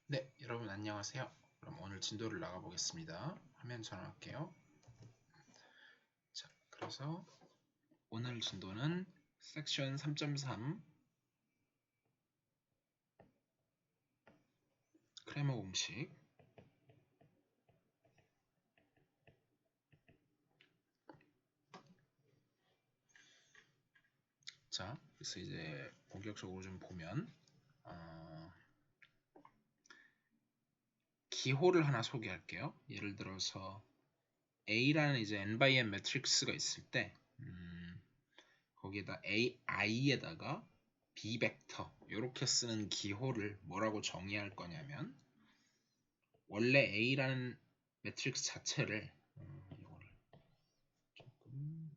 네, 여러분 안녕하세요. 그럼 오늘 진도를 나가 보겠습니다. 화면 전환할게요. 자, 그래서 오늘 진도는 섹션 3.3 크레머 공식. 자, 그래서 이제 본격적으로 좀 보면 기호를 하나 소개할게요. 예를 들어서 A라는 이제 n by n 매트릭스가 있을 때 거기에다 AI에다가 B 벡터 이렇게 쓰는 기호를 뭐라고 정의할 거냐면 원래 A라는 매트릭스 자체를 이거를 조금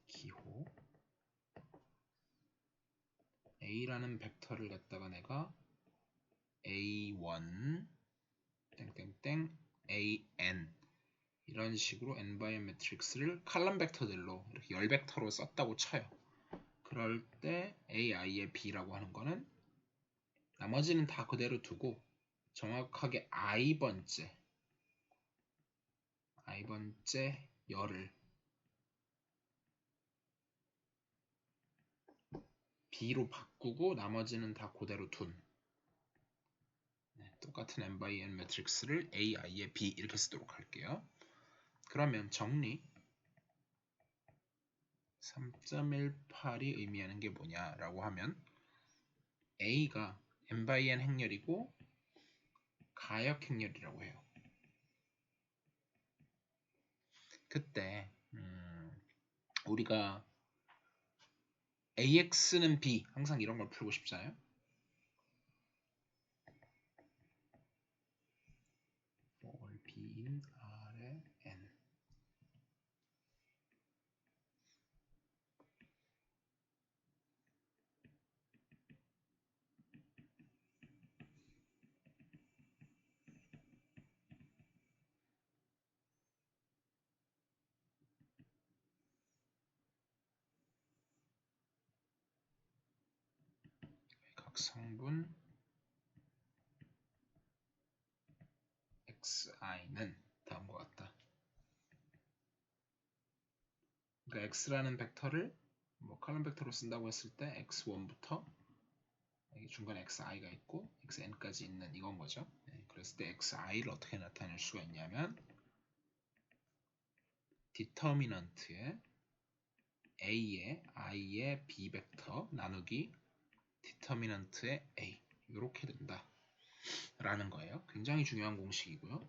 기호 A라는 벡터를 갖다가 내가 A1 땡땡땡 AN 이런 식으로 n by n 매트릭스를 칼럼 벡터들로 이렇게 열 벡터로 썼다고 쳐요. 그럴 때 AI의 B라고 하는 거는 나머지는 다 그대로 두고 정확하게 i번째 열을 B로 바꾸고 나머지는 다 그대로 둔 똑같은 n by n 매트릭스를 AI의 B 이렇게 쓰도록 할게요. 그러면 정리 3.18이 의미하는 게 뭐냐라고 하면 A가 n by n 행렬이고 가역 행렬이라고 해요. 그때 우리가 AX는 B 항상 이런 걸 풀고 싶잖아요. for B인 R의 N 각 성분 xi는 다음과 같다. 그러니까 x라는 벡터를 뭐 칼럼 벡터로 쓴다고 했을 때 x1부터 중간에 xi가 있고 xn까지 있는 이건 거죠. 그랬을 때 xi를 어떻게 나타낼 수가 있냐면 디터미넌트의 a의 i의 b 벡터 나누기 디터미넌트의 a 이렇게 된다 라는 거예요. 굉장히 중요한 공식이고요.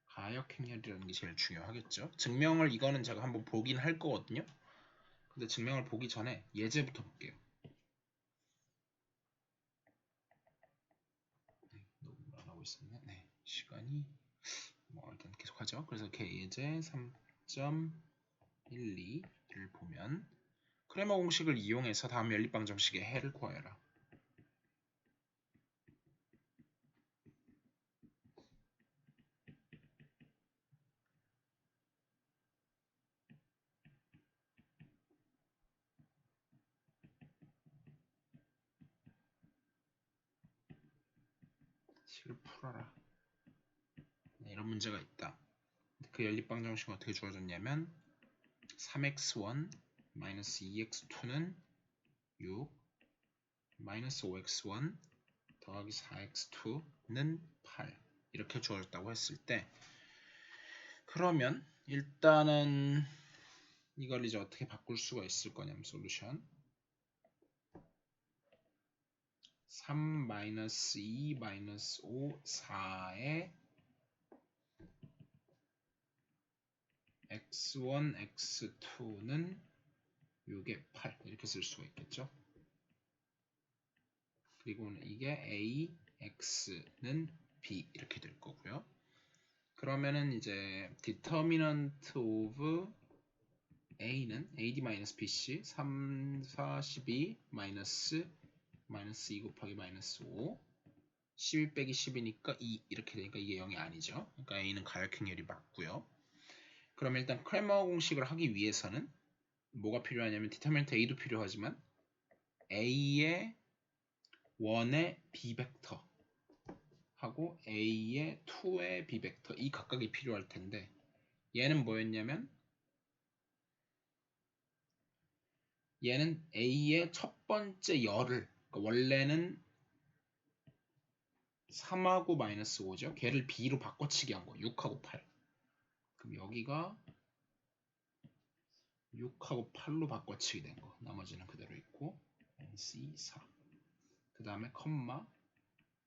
가역 행렬이라는 게 제일 중요하겠죠. 증명을 이거는 제가 한번 보긴 할 거거든요. 근데 증명을 보기 전에 예제부터 볼게요. 녹음을 안 하고 있었네. 네, 시간이 뭐 일단 계속하죠. 그래서 이렇게 예제 3.12를 보면 크레머 공식을 이용해서 다음 연립방정식의 해를 구하여라. 식을 풀어라. 네, 이런 문제가 있다. 그 연립방정식은 어떻게 주어졌냐면 3x1 2x2는 6 5x1 더하기 4x2는 8 이렇게 주어졌다고 했을 때 그러면 일단은 이걸 이제 어떻게 바꿀 수가 있을 거냐면 솔루션 3-2 5 4에 x1 x2는 6에 8 이렇게 쓸 수가 있겠죠. 그리고 이게 a x는 b 이렇게 될 거고요. 그러면은 이제 determinant of a는 ad-bc 3, 4, 12 마이너스 2 곱하기 마이너스 5 11 빼기 10이니까 2 이렇게 되니까 이게 0이 아니죠. 그러니까 a는 가역행렬이 맞고요. 그럼 일단 크레머 공식을 하기 위해서는 뭐가 필요하냐면 디터미넌트 A도 필요하지만 A의 1의 B벡터 하고 A의 2의 B벡터 이 각각이 필요할 텐데 얘는 뭐였냐면 얘는 A의 첫 번째 열을 그러니까 원래는 3하고 마이너스 5죠. 걔를 B로 바꿔치기 한 거. 6하고 8. 그럼 여기가 6하고 8로 바꿔치기 된 거. 나머지는 그대로 있고 NC 4. 그 다음에 컴마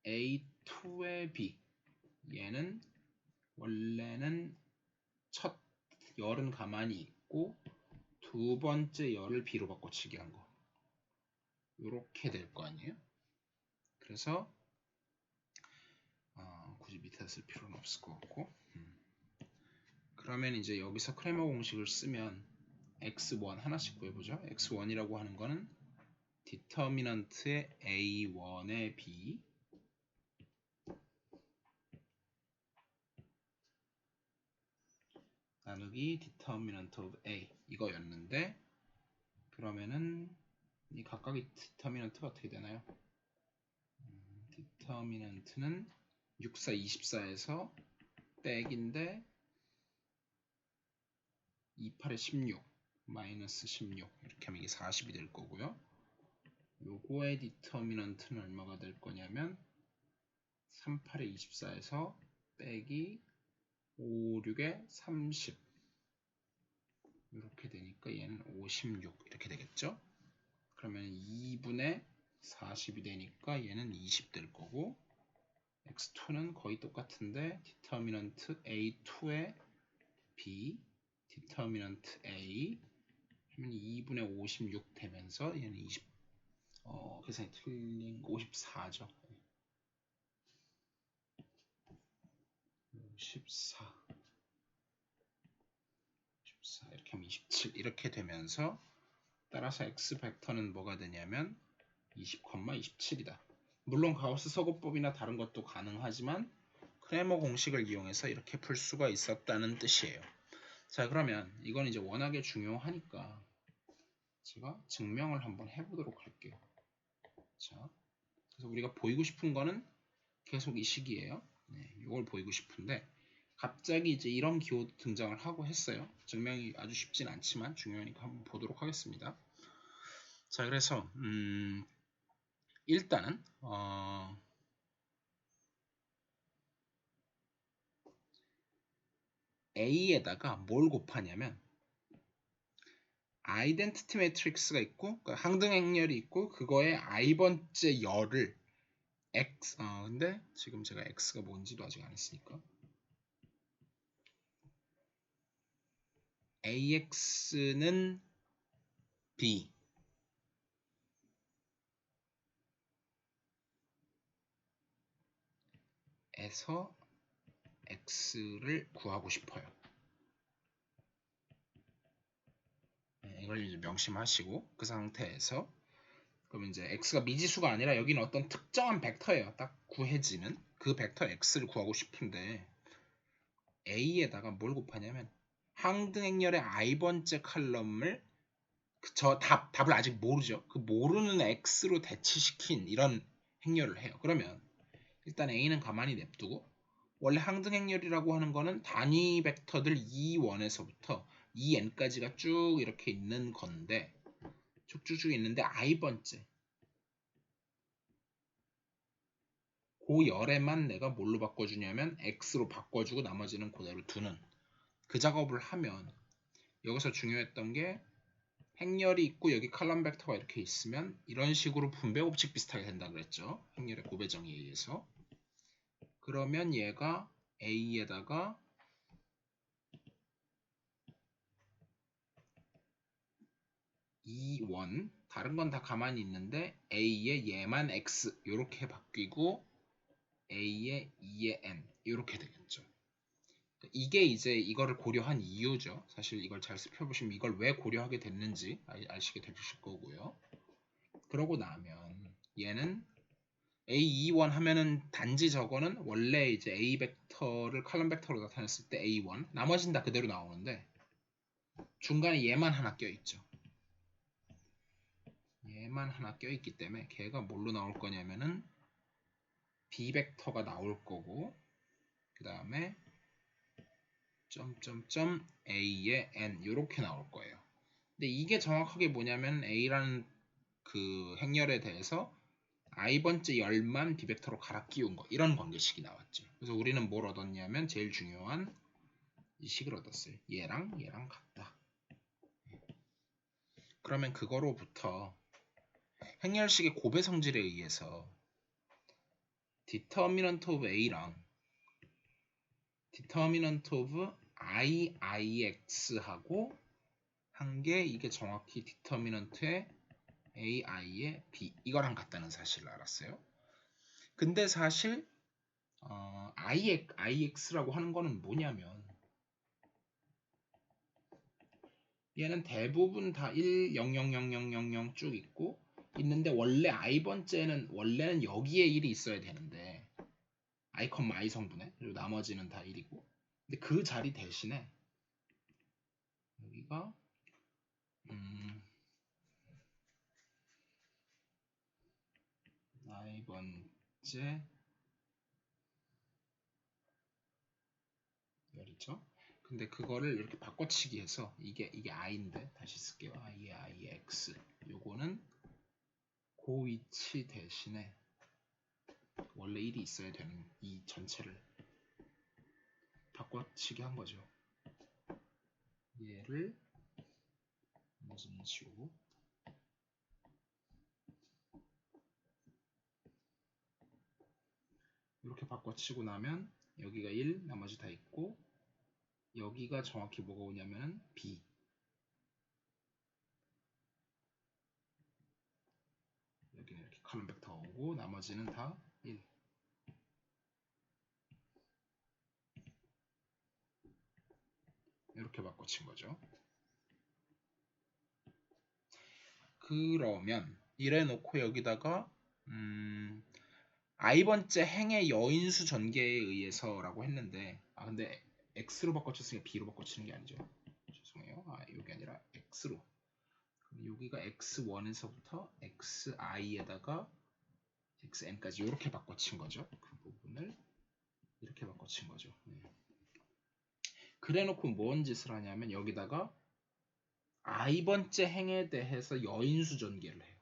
A2의 B. 얘는 원래는 첫 열은 가만히 있고 두 번째 열을 B로 바꿔치기 한 거. 요렇게 될 거 아니에요? 그래서 굳이 밑에다 쓸 필요는 없을 것 같고 그러면 이제 여기서 크레머 공식을 쓰면 x1 하나씩 구해보죠. x1이라고 하는 거는 디터미넌트의 a1의 b 나누기 디터미넌트 of a 이거였는데 그러면은 이 각각의 디터미넌트가 어떻게 되나요? 디터미넌트는 6, 4, 24에서 백인데 2, 8에 16 마이너스 16 이렇게 하면 이게 40이 될 거고요. 요거의 디터미넌트는 얼마가 될 거냐면 3, 8에 24에서 빼기 5, 6에 30 이렇게 되니까 얘는 56 이렇게 되겠죠. 그러면 2분의 40이 되니까 얘는 20 될 거고 x2는 거의 똑같은데 디터미넌트 a2의 b 디터미넌트 a 하면 2분의 56 되면서 얘는 20 계산이 틀린 54죠. 14 이렇게 하면 27 이렇게 되면서 따라서 x 벡터는 뭐가 되냐면 20, 27이다. 물론 가우스 서구법이나 다른 것도 가능하지만 크레머 공식을 이용해서 이렇게 풀 수가 있었다는 뜻이에요. 자, 그러면 이건 이제 워낙에 중요하니까 제가 증명을 한번 해보도록 할게요. 자, 그래서 우리가 보이고 싶은 거는 계속 이 식이에요. 네, 이걸 보이고 싶은데 갑자기 이제 이런 기호 등장을 하고 했어요. 증명이 아주 쉽진 않지만 중요하니까 한번 보도록 하겠습니다. 자, 그래서 일단은 A에다가 뭘 곱하냐면 아이덴티티 매트릭스가 있고 그러니까 항등 행렬이 있고 그거에 i번째 열을 x 근데 지금 제가 x가 뭔지도 아직 안 했으니까 ax는 b 에서 x를 구하고 싶어요. 이걸 이제 명심하시고 그 상태에서 그럼 이제 x가 미지수가 아니라 여기는 어떤 특정한 벡터예요. 딱 구해지는 그 벡터 x를 구하고 싶은데 a에다가 뭘 곱하냐면 항등행렬의 i번째 칼럼을 답을 아직 모르죠. 그 모르는 x로 대치시킨 이런 행렬을 해요. 그러면 일단 a는 가만히 냅두고 원래 항등행렬이라고 하는 거는 단위 벡터들 E1에서부터 EN까지가 쭉 이렇게 있는 건데 쭉쭉쭉 있는데 i번째 그 열에만 내가 뭘로 바꿔주냐면 x로 바꿔주고 나머지는 그대로 두는 그 작업을 하면 여기서 중요했던 게 행렬이 있고 여기 칼럼 벡터가 이렇게 있으면 이런 식으로 분배 법칙 비슷하게 된다 그랬죠. 행렬의 고배정에 의해서. 그러면 얘가 A에다가 E1 다른 건 다 가만히 있는데 A의 얘만 X 이렇게 바뀌고 A의 2의 N 이렇게 되겠죠. 이게 이제 이거를 고려한 이유죠. 사실 이걸 잘 살펴보시면 이걸 왜 고려하게 됐는지 아시게 되실 거고요. 그러고 나면 얘는 A21 하면은 단지 저거는 원래 이제 A 벡터를 칼럼 벡터로 나타냈을 때 A1 나머지는 다 그대로 나오는데 중간에 얘만 하나 껴있죠. 걔만 하나 껴있기 때문에 걔가 뭘로 나올 거냐면은 b 벡터가 나올 거고 그 다음에 점점점 a의 n 이렇게 나올 거예요. 근데 이게 정확하게 뭐냐면 a라는 그 행렬에 대해서 i번째 열만 b 벡터로 갈아 끼운 거 이런 관계식이 나왔죠. 그래서 우리는 뭘 얻었냐면 제일 중요한 이 식을 얻었어요. 얘랑 얘랑 같다. 그러면 그거로부터 행렬식의 고배 성질에 의해서 determinant of a랑 determinant of iix하고 한 게 이게 정확히 determinant의 ai의 b 이거랑 같다는 사실을 알았어요. 근데 사실 ix라고 하는 거는 뭐냐면 얘는 대부분 다 1, 0, 0, 0, 0, 0, 0 쭉 있고 있는데 원래 i번째는 원래는 여기에 1이 있어야 되는데 i, i 성분에 그리고 나머지는 다 1이고 근데 그 자리 대신에 여기가 i번째 열이죠. 근데 그거를 이렇게 바꿔치기 해서 이게 i인데 다시 쓸게요. i의 ix 요거는 그 위치 대신에 원래 1이 있어야 되는 이 전체를 바꿔치기 한 거죠. 얘를 나머지는 지우고 이렇게 바꿔치고 나면 여기가 1 나머지 다 있고 여기가 정확히 뭐가 오냐면 b 여기는 이렇게 칼럼 벡터 오고 나머지는 다 1 이렇게 바꿔친 거죠. 그러면 이래 놓고 여기다가 i번째 행의 여인수 전개에 의해서 라고 했는데 근데 x로 바꿔쳤으니까 b로 바꿔치는 게 아니죠. 죄송해요. 이게 아니라 x로 여기가 x1에서부터 xi에다가 xn까지 이렇게 바꿔친 거죠. 그 부분을 이렇게 바꿔친 거죠. 네. 그래 놓고 뭔 짓을 하냐면 여기다가 i번째 행에 대해서 여인수 전개를 해요.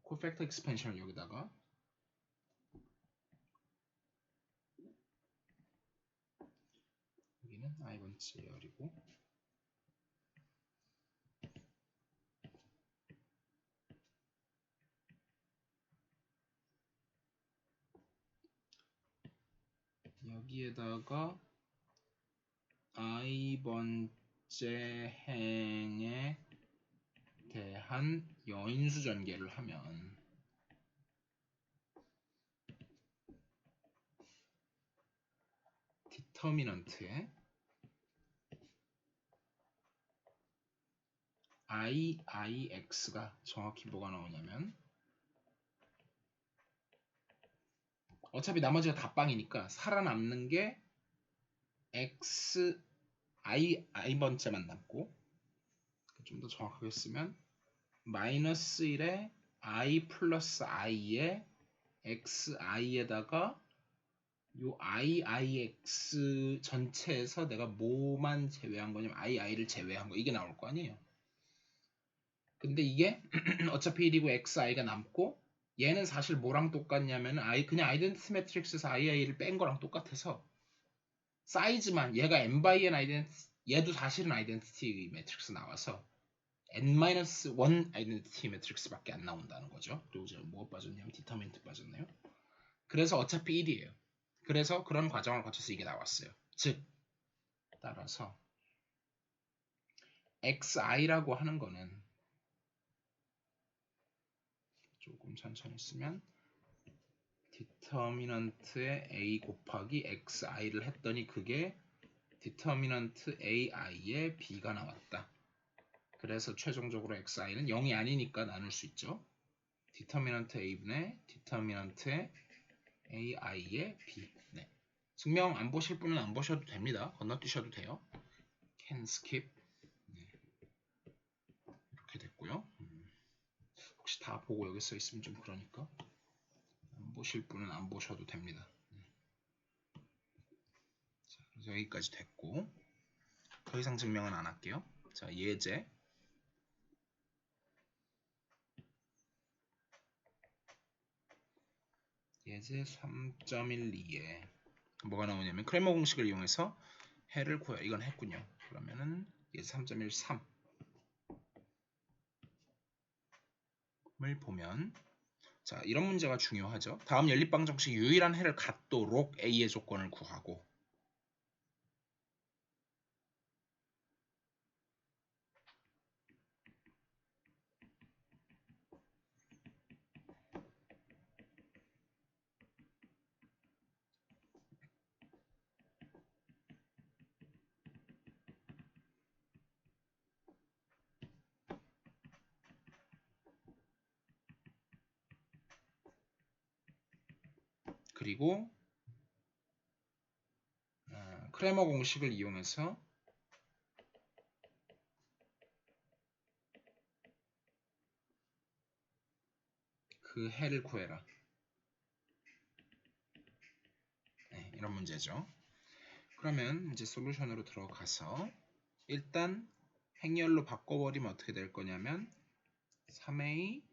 코팩터 익스펜션을 여기다가 여기는 i번째 열이고 여기에다가 i번째 행에 대한 여인수 전개를 하면 디터미넌트에 iix가 정확히 뭐가 나오냐면 어차피 나머지가 다 빵이니까 살아남는 게 x i번째만 남고 좀 더 정확하게 쓰면 마이너스 1에 i 플러스 i에 xi에다가 요 iix 전체에서 내가 뭐만 제외한 거냐면 ii를 제외한 거 이게 나올 거 아니에요. 근데 이게 어차피 1이고 xi가 남고 얘는 사실 뭐랑 똑같냐면 그냥 아이덴티티 매트릭스에서 ii를 뺀 거랑 똑같아서 사이즈만 얘가 n by n 아이덴티티 얘도 사실은 아이덴티티 매트릭스 나와서 n-1 아이덴티티 매트릭스밖에 안 나온다는 거죠. 그리고 제가 뭐 빠졌냐면 디터민트 빠졌네요. 그래서 어차피 1이에요. 그래서 그런 과정을 거쳐서 이게 나왔어요. 즉 따라서 xi라고 하는 거는 조금 천천히 쓰면 디터미넌트의 a 곱하기 xi를 했더니 그게 디터미넌트 ai의 b가 나왔다. 그래서 최종적으로 xi는 0이 아니니까 나눌 수 있죠. 디터미넌트 a분의 디터미넌트 ai의 b. 네. 증명 안 보실 분은 안 보셔도 됩니다. 건너뛰셔도 돼요. can skip. 네. 이렇게 됐고요. 혹시 다 보고 여기 써 있으면 좀 그러니까 안 보실 분은 안 보셔도 됩니다. 자, 그래서 여기까지 됐고 더 이상 증명은 안 할게요. 자, 예제 예제 3.12에 뭐가 나오냐면 크레머 공식을 이용해서 해를 구해. 이건 했군요. 그러면은 예제 3.13을 보면 자, 이런 문제가 중요하죠. 다음 연립방 정식 유일한 해를 갖도록 A의 조건을 구하고 그리고 크레머 공식을 이용해서 그 해를 구해라. 네, 이런 문제죠. 그러면 이제 솔루션으로 들어가서 일단 행렬로 바꿔버리면 어떻게 될 거냐면 3a-2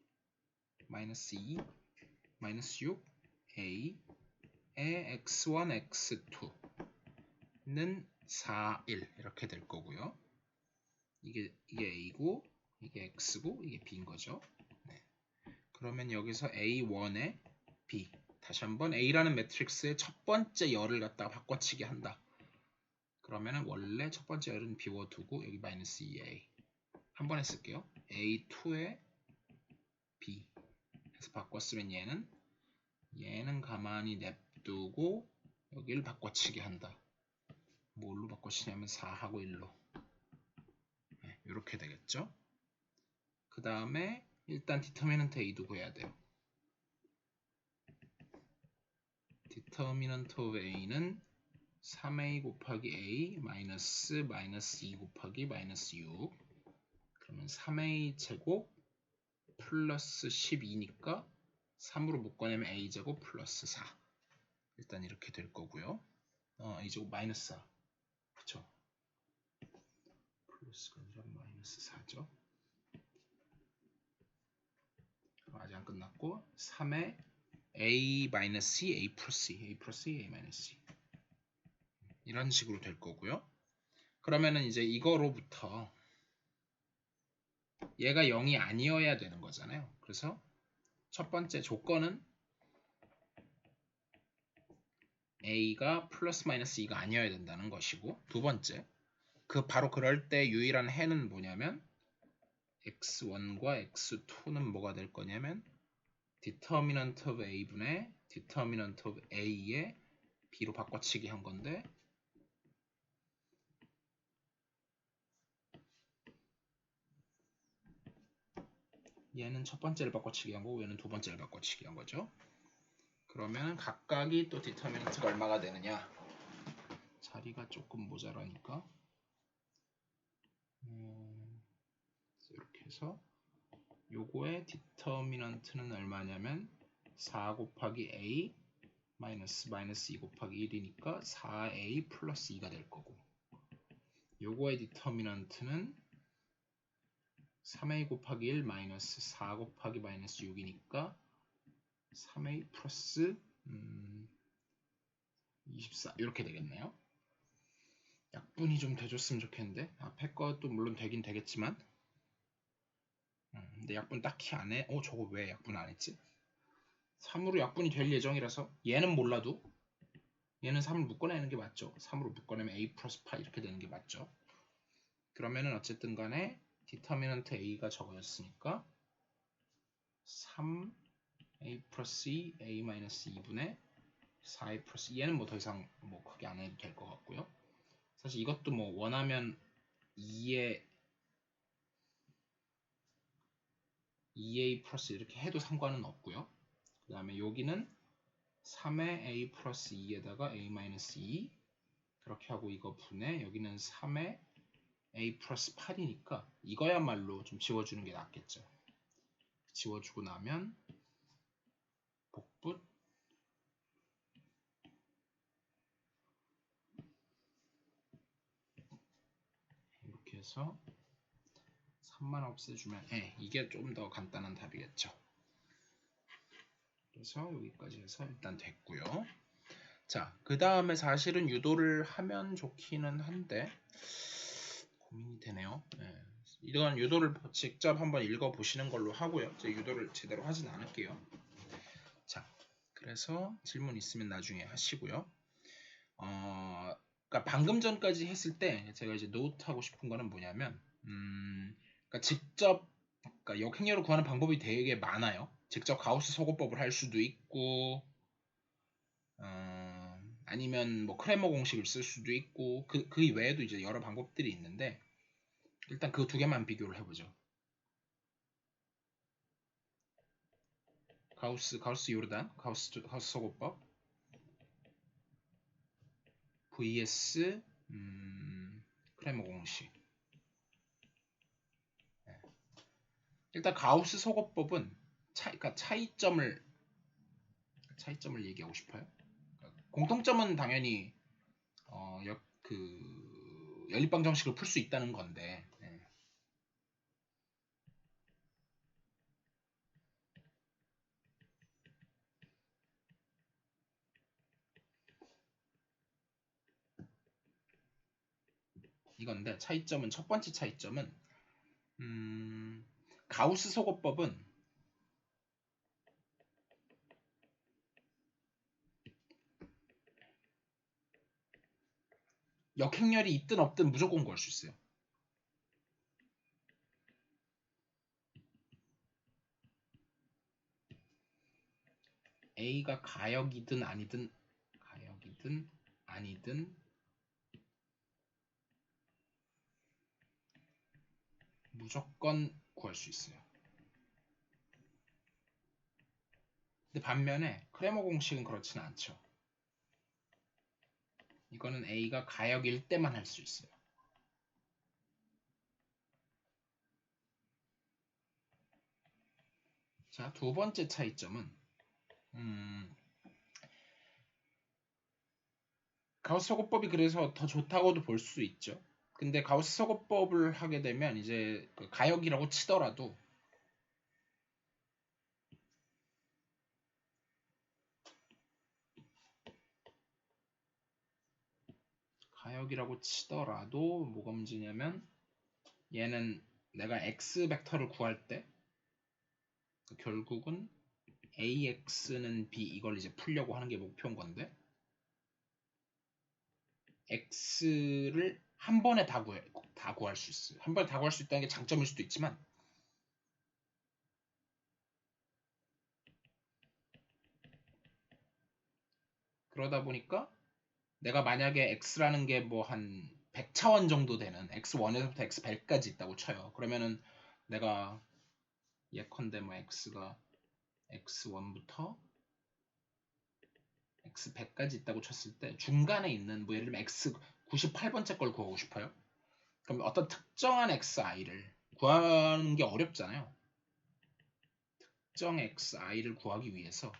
6a의 x1, x2는 4, 1 이렇게 될 거고요. 이게 a고 이게 x고 이게 b인 거죠. 네. 그러면 여기서 a1에 b 다시 한번 a라는 매트릭스의 첫 번째 열을 갖다가 바꿔치기 한다. 그러면은 원래 첫 번째 열은 비워두고 여기 마이너스 2a 한 번에 쓸게요. a2에 b 해서 바꿨으면 얘는 가만히 냅두고 여기를 바꿔치기 한다. 뭘로 바꿔치냐면 4하고 1로 네, 이렇게 되겠죠. 그 다음에 일단 디터미넌트 a도 구해야 돼요. 디터미넌트 오브 a는 3a 곱하기 a 마이너스 2 곱하기 마이너스 6 그러면 3a 제곱 플러스 12니까 3으로 묶어내면 a제곱 플러스 4 일단 이렇게 될 거고요. a제곱 마이너스 4 그쵸? 플러스가 아니라 마이너스 4죠. 아직 안 끝났고 3에 a-c, a 플러스 a 플러스 a 마이너스 이런 식으로 될 거고요. 그러면은 이제 이거로부터 얘가 0이 아니어야 되는 거잖아요. 그래서 첫 번째 조건은 a가 플러스 마이너스 2가 아니어야 된다는 것이고 두 번째 바로 그럴 때 유일한 해는 뭐냐면 x1과 x2는 뭐가 될 거냐면 determinant of a분의 determinant of a의 b로 바꿔치기 한 건데 얘는 첫 번째를 바꿔치기 한 거고 얘는 두 번째를 바꿔치기 한 거죠. 그러면 각각이 또 determinant가 얼마가 되느냐 자리가 조금 모자라니까 이렇게 해서 요거의 determinant는 얼마냐면 4 곱하기 a 마이너스 2 곱하기 1이니까 4a 플러스 2가 될 거고 요거의 determinant는 3a 곱하기 1 마이너스 4 곱하기 마이너스 6이니까 3a 플러스 24 이렇게 되겠네요. 약분이 좀 돼줬으면 좋겠는데 앞에 것도 물론 되긴 되겠지만 근데 약분 딱히 안 해. 저거 왜 약분 안 했지? 3으로 약분이 될 예정이라서 얘는 몰라도 얘는 3을 묶어내는 게 맞죠. 3으로 묶어내면 a 플러스 파 이렇게 되는 게 맞죠. 그러면은 어쨌든 간에 디터미넌트 a가 저거였으니까 3a 플러스 2 a 마이너스 2분의 4a 플러스 얘는 뭐 더 이상 뭐 크게 안 해도 될 것 같고요. 사실 이것도 뭐 원하면 2에 2a 플러스 이렇게 해도 상관은 없고요. 그 다음에 여기는 3의 a 플러스 2에다가 a 마이너스 2 그렇게 하고 이거 분해 여기는 3의 a 플러스 8이니까 이거야말로 좀 지워주는 게 낫겠죠. 지워주고 나면 복붙 이렇게 해서 3만 없애주면 이게 좀 더 간단한 답이겠죠. 그래서 여기까지 해서 일단 됐고요. 자, 그 다음에 사실은 유도를 하면 좋기는 한데 고민이 되네요. 이런 유도를 직접 한번 읽어보시는 걸로 하고요. 제가 유도를 제대로 하진 않을게요. 자, 그래서 질문 있으면 나중에 하시고요. 그러니까 방금 전까지 했을 때 제가 이제 노트하고 싶은 거는 뭐냐면 그러니까 직접 그러니까 역행렬을 구하는 방법이 되게 많아요. 직접 가우스 소거법을 할 수도 있고 아니면 뭐 크레머 공식을 쓸 수도 있고 그 외에도 이제 여러 방법들이 있는데 일단 그 두 개만 비교를 해보죠. 가우스 요르단, 가우스 소거법 vs 크레머 공식. 일단 가우스 소거법은 그러니까 차이점을 얘기하고 싶어요. 그러니까 공통점은 당연히 연립방 정식을 풀 수 있다는 건데 이건데 차이점은 첫 번째 차이점은 가우스 소거법은 역행렬이 있든 없든 무조건 구할 수 있어요. A가 가역이든 아니든 무조건 구할 수 있어요. 근데 반면에 크레머 공식은 그렇지는 않죠. 이거는 A가 가역일 때만 할 수 있어요. 자, 두 번째 차이점은 가우스 소거법이 그래서 더 좋다고도 볼 수 있죠. 근데 가우스 소거법을 하게 되면 이제 그 가역이라고 치더라도 뭐가 문제냐면 얘는 내가 x 벡터를 구할 때 결국은 ax는 b 이걸 이제 풀려고 하는 게 목표인 건데 x를 한 번에 다 구할 수 있어요. 한 번에 다 구할 수 있다는 게 장점일 수도 있지만 그러다 보니까 내가 만약에 x라는 게 뭐 한 100차원 정도 되는 x1에서부터 x100까지 있다고 쳐요. 그러면은 내가 예컨대 뭐 x가 x1부터 x100까지 있다고 쳤을 때 중간에 있는 뭐 예를 들면 x 98번째 걸 구하고 싶어요. 그럼 어떤 특정한 xi를 구하는 게 어렵잖아요. 특정 xi를 구하기 위해서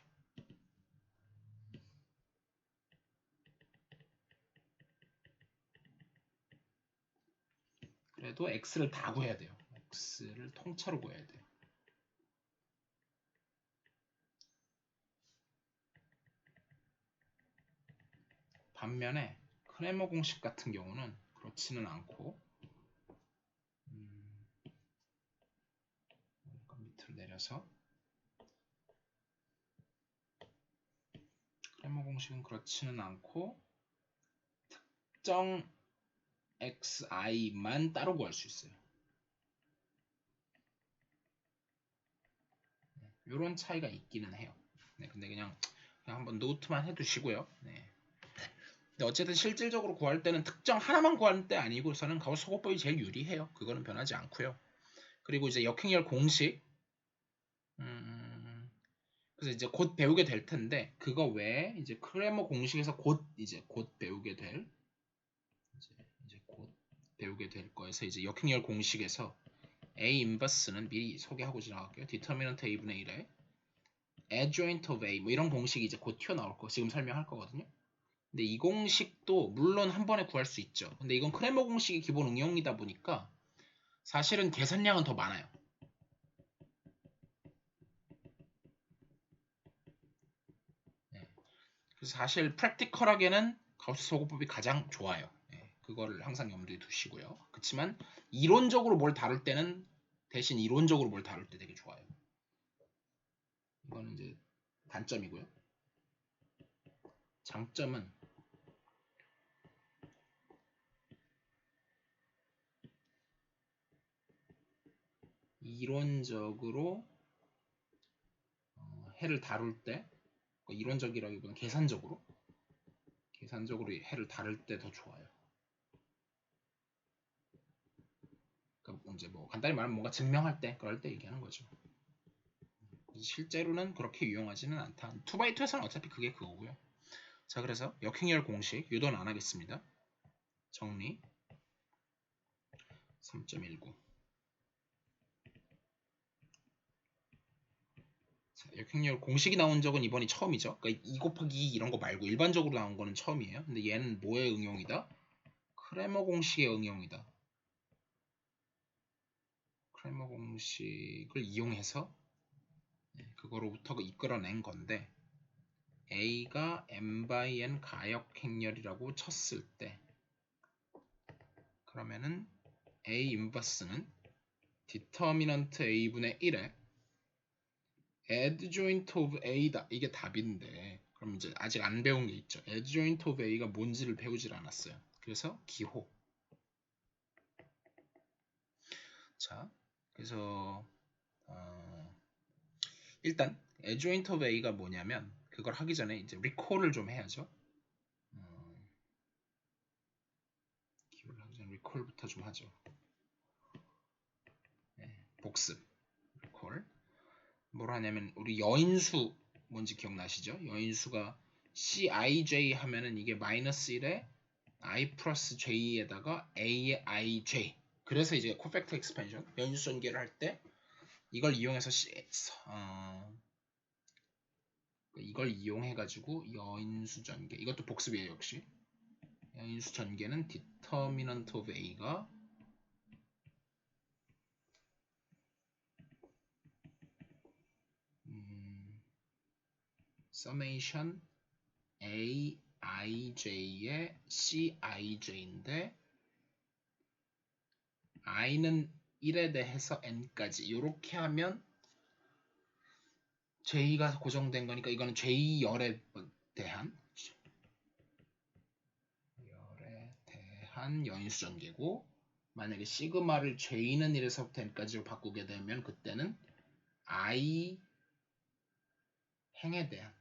그래도 x를 다 구해야 돼요. x를 통째로 구해야 돼요. 반면에 크레머 공식 같은 경우는 그렇지는 않고 밑으로 내려서 크레머 공식은 그렇지는 않고 특정 xi만 따로 구할 수 있어요. 이런 차이가 있기는 해요. 근데 그냥 한번 노트만 해두시고요. 근데 어쨌든 실질적으로 구할 때는 특정 하나만 구할 때 아니고서는 가우스 소거법이 제일 유리해요. 그거는 변하지 않고요. 그리고 이제 역행렬 공식 그래서 이제 곧 배우게 될 텐데 그거 외에 이제 크레머 공식에서 곧 배우게 될 이제 곧 배우게 될 거에서 이제 역행렬 공식에서 A 인버스는 미리 소개하고 지나갈게요. 디터미넌트 A분의 1에 adjoint of A 뭐 이런 공식이 이제 곧 튀어나올 거 지금 설명할 거거든요. 근데 이 공식도 물론 한 번에 구할 수 있죠. 근데 이건 크레머 공식의 기본 응용이다 보니까 사실은 계산량은 더 많아요. 네. 그래서 사실 프랙티컬하게는 가우스 소거법이 가장 좋아요. 네. 그거를 항상 염두에 두시고요. 그렇지만 이론적으로 뭘 다룰 때는 대신 이론적으로 뭘 다룰 때 되게 좋아요. 이거는 이제 단점이고요. 장점은 이론적으로 해를 다룰 때 이론적이라기보다는 계산적으로 해를 다룰 때 더 좋아요. 그러니까 이제 뭐 간단히 말하면 뭔가 증명할 때 그럴 때 얘기하는 거죠. 실제로는 그렇게 유용하지는 않다. 2x2에서는 어차피 그게 그거고요. 자, 그래서 역행열 공식 유도는 안 하겠습니다. 정리 3.19 역행열 공식이 나온 적은 이번이 처음이죠. 그러니까 2 곱하기 2 이런 거 말고 일반적으로 나온 거는 처음이에요. 근데 얘는 뭐의 응용이다? 크레머 공식의 응용이다. 크레머 공식을 이용해서 그거로부터 이끌어낸 건데 A가 m by n 가역 행렬이라고 쳤을 때 그러면은 A 인버스는 디터미넌트 A분의 1에 adjoint of A다. 이게 답인데 그럼 이제 아직 안 배운 게 있죠. adjoint of A가 뭔지를 배우질 않았어요. 그래서 기호. 자, 그래서 일단 adjoint of A가 뭐냐면 그걸 하기 전에 이제 recall을 좀 해야죠. 기호를 하기 전에 recall부터 좀 하죠. 네, 복습. recall. 뭘 하냐면 우리 여인수 뭔지 기억나시죠? 여인수가 Cij 하면은 이게 마이너스 1에 i 플러스 j에다가 a의 ij. 그래서 이제 코팩터 익스펜션 여인수 전개를 할 때 이걸 이용해서 이걸 이용해 가지고 여인수 전개. 이것도 복습이에요, 역시. 여인수 전개는 determinant of a가 summation aij의 cij인데 i는 1에 대해서 n까지 이렇게 하면 j가 고정된 거니까 이거는 j열에 대한 여인수 전개고 만약에 시그마를 j는 1에서부터 n까지로 바꾸게 되면 그때는 i 행에 대한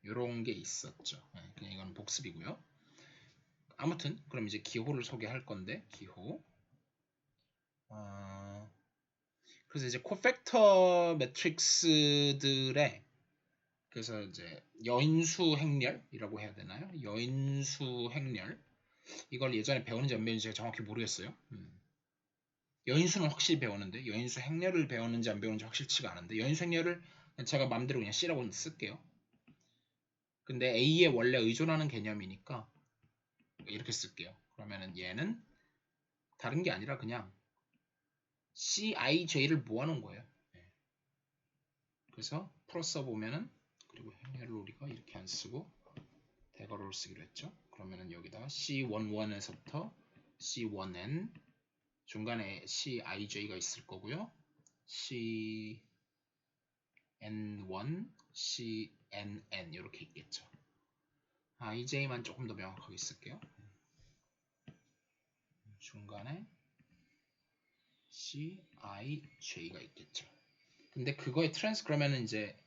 이런 게 있었죠. 그냥 이건 복습이고요. 아무튼 그럼 이제 기호를 소개할 건데 기호 그래서 이제 코팩터 매트릭스들의 그래서 이제 여인수 행렬이라고 해야 되나요? 여인수 행렬 이걸 예전에 배우는지 안 배우는지 제가 정확히 모르겠어요. 여인수는 확실히 배웠는데 여인수 행렬을 배웠는지 안 배웠는지 확실치가 않은데 여인수 행렬을 제가 마음대로 그냥 C라고 쓸게요. 근데 A에 원래 의존하는 개념이니까 이렇게 쓸게요. 그러면은 얘는 다른 게 아니라 그냥Cij를 모아놓은 거예요. 그래서 풀어 써보면은 그리고 행렬을 우리가 이렇게 안 쓰고 대괄호를 쓰기로 했죠. 그러면은 여기다가 C11에서부터 C1n 중간에 Cij가 있을 거고요. Cn1, Cnn 이렇게 있겠죠. ij만 조금 더 명확하게 쓸게요. 중간에 Cij가 있겠죠. 근데 그거의 트랜스 그러면은 이제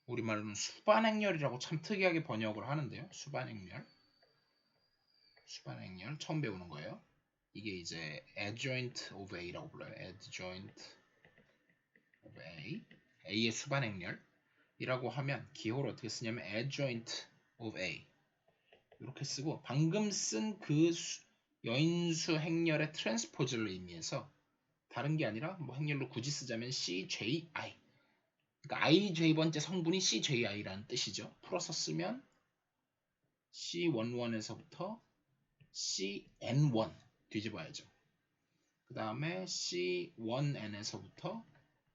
우리말로는 수반행렬이라고 참 특이하게 번역을 하는데요. 수반행렬 처음 배우는 거예요. 이게 이제 adjoint of A라고 불러요. adjoint of A A의 수반행렬이라고 하면 기호를 어떻게 쓰냐면 adjoint of A 이렇게 쓰고 방금 쓴 그 여인수 행렬의 트랜스포즈를 의미해서 다른 게 아니라 뭐 행렬로 굳이 쓰자면 CJI. 그러니까 IJ번째 성분이 CJI라는 뜻이죠. 풀어서 쓰면 C11에서부터 CN1 뒤집어야죠. 그 다음에 C1N에서부터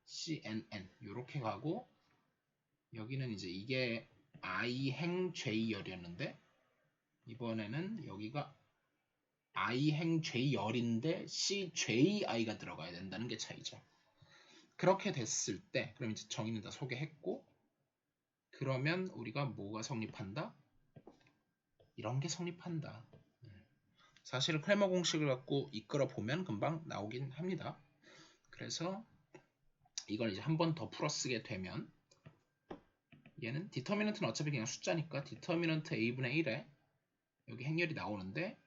CNN 이렇게 가고 여기는 이제 이게 I행 J열이었는데 이번에는 여기가 I행 J열인데 CJI가 들어가야 된다는 게 차이죠. 그렇게 됐을 때 그럼 이제 정의는 다 소개했고 그러면 우리가 뭐가 성립한다? 이런 게 성립한다. 사실은 크레머 공식을 갖고 이끌어 보면 금방 나오긴 합니다. 그래서 이걸 이제 한 번 더 풀어쓰게 되면 얘는 디터미넌트는 어차피 그냥 숫자니까 디터미넌트 a분의 1에 여기 행렬이 나오는데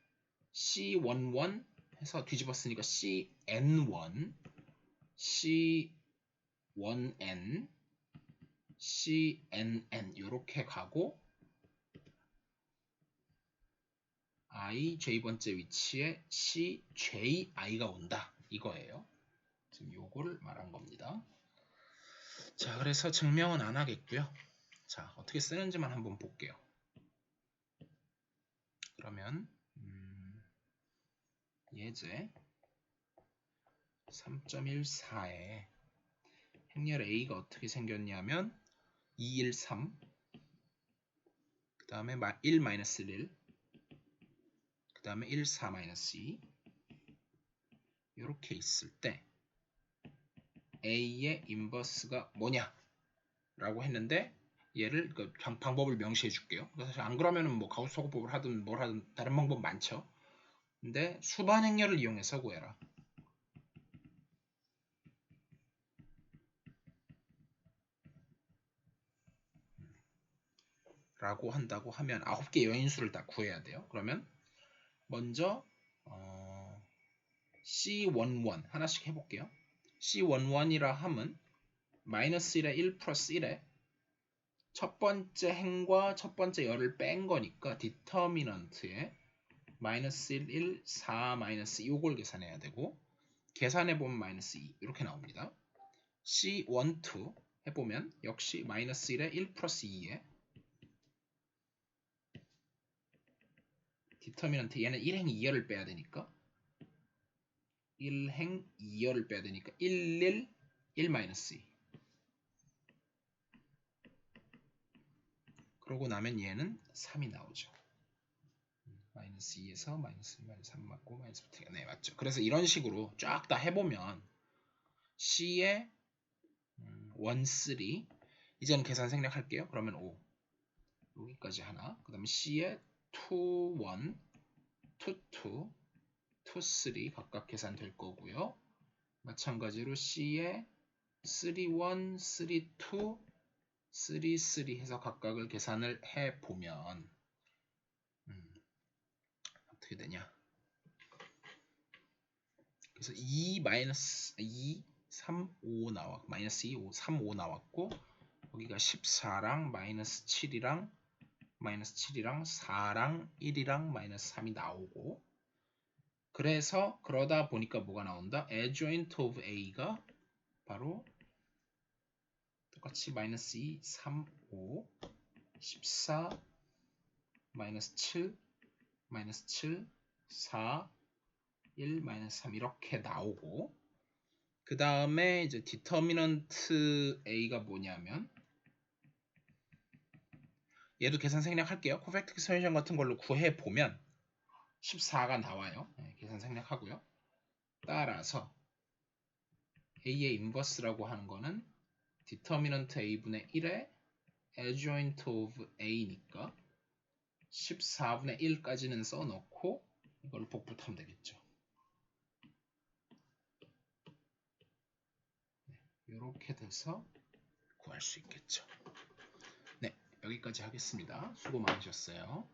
C11 해서 뒤집었으니까 CN1 C1N CNN 이렇게 가고 I, J번째 위치에 CJI가 온다. 이거예요. 지금 요거를 말한 겁니다. 자, 그래서 증명은 안 하겠고요. 자, 어떻게 쓰는지만 한번 볼게요. 그러면 예제 3.14에 행렬 A가 어떻게 생겼냐면 213, 그 다음에 1-1, 그 다음에 14-2 이렇게 있을 때 A의 인버스가 뭐냐 라고 했는데 얘를 그 방법을 명시해 줄게요. 사실 안 그러면은 뭐 가우스 소거법을 하든 뭘 하든 다른 방법 많죠. 근데 수반 행렬을 이용해서 구해라. 라고 한다고 하면 9개 여인수를 다 구해야 돼요. 그러면 먼저 C11 하나씩 해볼게요. C11이라 함은 마이너스 1에 1 플러스 1에 첫 번째 행과 첫 번째 열을 뺀 거니까 디터미넌트에 마이너스 1, 1, 4, 마이너스 2 요걸 계산해야 되고 계산해보면 마이너스 2 이렇게 나옵니다. C12 해보면 역시 마이너스 1에 1 플러스 2에 디터미넌트 얘는 1행 2열을 빼야 되니까 1행 2열을 빼야 되니까 1, 1, 1 마이너스 2 그러고 나면 얘는 3이 나오죠. 마이너스 2에서 마이너스 3 맞고 마이너스 부터 네 맞죠. 그래서 이런 식으로 쫙 다 해보면 C의 1, 3 이제는 계산 생략할게요. 그러면 5 여기까지 하나 그 다음에 C의 2, 1 2, 2 2, 3 각각 계산될 거고요. 마찬가지로 C의 3, 1 3, 2 3, 3 해서 각각을 계산을 해보면 어떻게 되냐. 그래서 2, 마이너스 2, 3, 5 나왔고 마이너스 2, 5, 3, 5 나왔고 여기가 14랑 마이너스 7이랑 마이너스 7이랑 4랑 1이랑 마이너스 3이 나오고 그래서 그러다 보니까 뭐가 나온다? adjoint of A가 바로 똑같이 마이너스 2, 3, 5, 14, 마이너스 7, 마이너스 7, 4, 1, 마이너스 3 이렇게 나오고 그 다음에 이제 디터미넌트 A가 뭐냐면 얘도 계산 생략할게요. 코팩트 솔루션 같은 걸로 구해보면 14가 나와요. 네, 계산 생략하고요. 따라서 A의 인버스라고 하는 거는 디터미넌트 A분의 1의 adjoint of A니까 14분의 1까지는 써놓고 이걸 복붙하면 되겠죠. 이렇게 돼서 구할 수 있겠죠. 네, 여기까지 하겠습니다. 수고 많으셨어요.